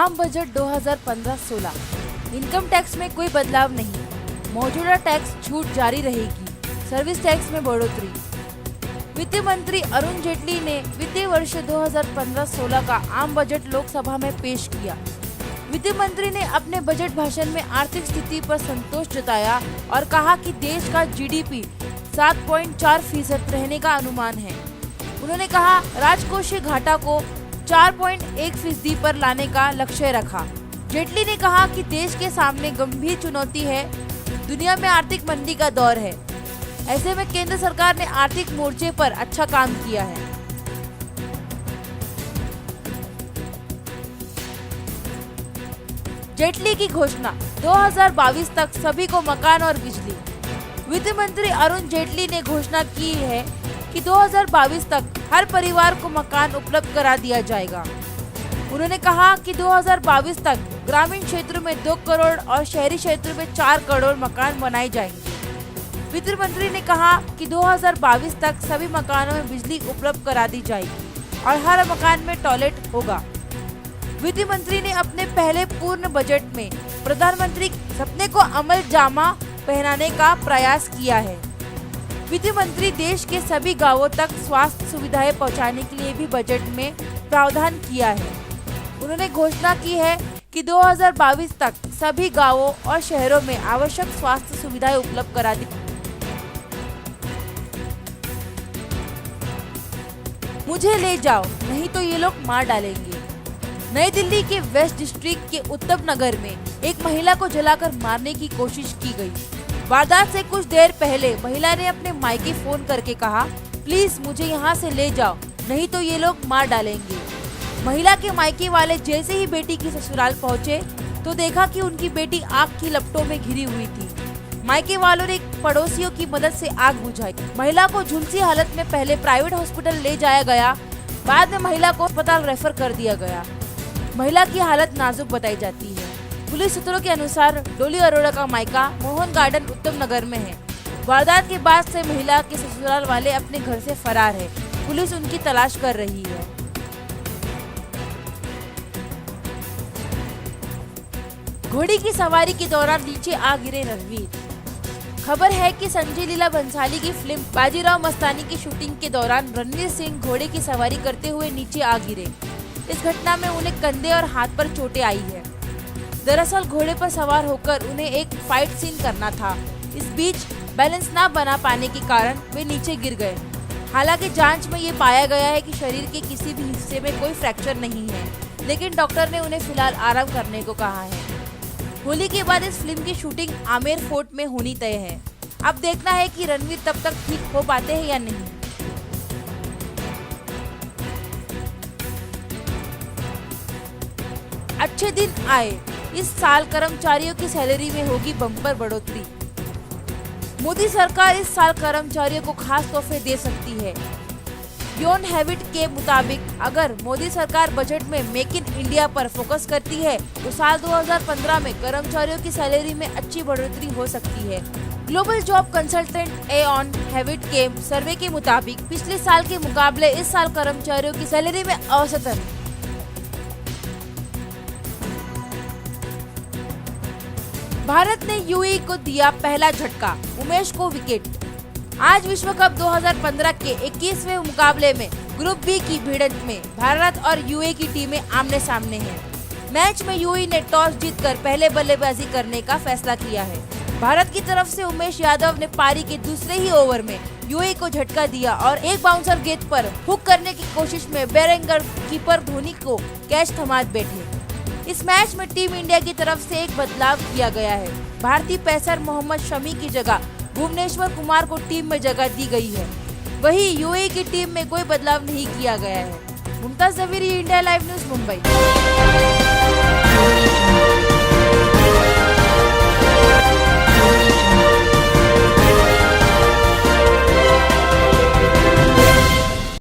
आम budget 2015-16 income tax में कोई बदलाव नहीं, मौजूदा टैक्स छूट जारी रहेगी, सर्विस टैक्स में बढ़ोतरी। वित्त मंत्री अरुण जेटली ने वित्तीय वर्ष 2015-16 का आम बजट लोकसभा में पेश किया। वित्त मंत्री ने अपने बजट भाषण में आर्थिक स्थिति पर संतोष जताया और कहा कि देश का जीडीपी 7.4% रहने का अनुमान है। उन्होंने कहा राजकोषीय घाटा को 4.1% पर लाने का लक्ष्य रखा। जेटली ने कहा कि देश के सामने गंभीर चुनौती है, दुनिया में आर्थिक मंदी का दौर है। ऐसे में केंद्र सरकार ने आर्थिक मोर्चे पर अच्छा काम किया है। जेटली की घोषणा 2022 तक सभी को मकान और बिजली। वित्त मंत्री अरुण जेटली ने घोषणा की है कि 2022 तक हर परिवार को मकान उपलब्ध करा दिया जाएगा। उन्होंने कहा कि 2022 तक ग्रामीण क्षेत्रों में 2 करोड़ और शहरी क्षेत्रों में 4 करोड़ मकान बनाए जाएंगे। वित्त मंत्री ने कहा कि 2022 तक सभी मकानों में बिजली उपलब्ध करा दी जाएगी और हर मकान में टॉयलेट होगा। वित्त मंत्री ने अपने पहले पूर्ण बजट में प्रधानमंत्री सपने को अमल जामा पहनाने का प्रयास किया है। वित्त मंत्री देश के सभी गांवों तक स्वास्थ्य सुविधाएं पहुंचाने के लिए भी बजट में प्रावधान किया है। उन्होंने घोषणा की है कि 2022 तक सभी गांवों और शहरों में आवश्यक स्वास्थ्य सुविधाएं उपलब्ध करा दी। मुझे ले जाओ, नहीं तो ये लोग मार डालेंगे। नई दिल्ली के वेस्ट डिस्ट्रिक्ट के उत्तम नगर में एक महिला को जलाकर मारने की कोशिश की गई। वारदात से कुछ देर पहले महिला ने अपने मायके फोन करके कहा, प्लीज मुझे यहाँ से ले जाओ, नहीं तो ये लोग मार डालेंगे। महिला के मायके वाले जैसे ही बेटी की ससुराल पहुँचे तो देखा कि उनकी बेटी आग की लपटों में घिरी हुई थी। मायके वालों ने पड़ोसियों की मदद से आग बुझाई। महिला को झुलसी हालत में पहले प्राइवेट हॉस्पिटल ले जाया गया, बाद में महिला को अस्पताल रेफर कर दिया गया। महिला की हालत नाजुक बताई जाती है। पुलिस सूत्रों के अनुसार डोली अरोड़ा का मायका मोहन गार्डन उत्तम नगर में है। वारदात के बाद से महिला के ससुराल वाले अपने घर से फरार है। पुलिस उनकी तलाश कर रही है। घोड़ी की सवारी के दौरान नीचे आ गिरे रणवीर। खबर है कि संजय लीला भंसाली की फिल्म बाजीराव मस्तानी की शूटिंग के दौरान रणवीर सिंह घोड़े की सवारी करते हुए नीचे आ गिरे। इस घटना में उन्हें कंधे और हाथ पर चोटें आई है। दरअसल घोड़े पर सवार होकर उन्हें एक फाइट सीन करना था। इस बीच बैलेंस न बना पाने के कारण वे नीचे गिर गए। हालांकि जांच में ये पाया गया है कि शरीर के किसी भी हिस्से में कोई फ्रैक्चर नहीं है, लेकिन डॉक्टर ने उन्हें फिलहाल आराम करने को कहा है। होली के बाद इस फिल्म की शूटिंग आमेर फोर्ट में होनी तय है। अब देखना है कि रणवीर तब तक ठीक हो पाते हैं या नहीं। अच्छे दिन आए, इस साल कर्मचारियों की सैलरी में होगी बम्पर बढ़ोतरी। मोदी सरकार इस साल कर्मचारियों को खास तोहफे दे सकती है। योन हैबिट के मुताबिक अगर मोदी सरकार बजट में मेक इन इंडिया पर फोकस करती है तो साल 2015 में कर्मचारियों की सैलरी में अच्छी बढ़ोतरी हो सकती है। Global job consultant Aon habit के सर्वे के मुताबिक पिछले साल के मुकाबले इस साल कर्मचारियों की सैलरी में औसतन भारत ने यूएई को दिया पहला झटका, उमेश को विकेट। आज विश्व कप 2015 के 21वें मुकाबले में ग्रुप बी की भिड़ंत में भारत और यूएई की टीमें आमने सामने हैं। मैच में यूएई ने टॉस जीतकर पहले बल्लेबाजी करने का फैसला किया है। भारत की तरफ से उमेश यादव ने पारी के दूसरे ही ओवर में यूएई को झटका दिया और एक बाउंसर गेंद पर हुक करने की कोशिश में बेरेंगर कीपर धोनी को कैच थमा बैठे। इस मैच में टीम इंडिया की तरफ से एक बदलाव किया गया है। भारतीय पेसर मोहम्मद शमी की जगह भुवनेश्वर कुमार को टीम में जगह दी गई है। वहीं यूएई की टीम में कोई बदलाव नहीं किया गया है। Mumtaz Javeri, India live news, Mumbai.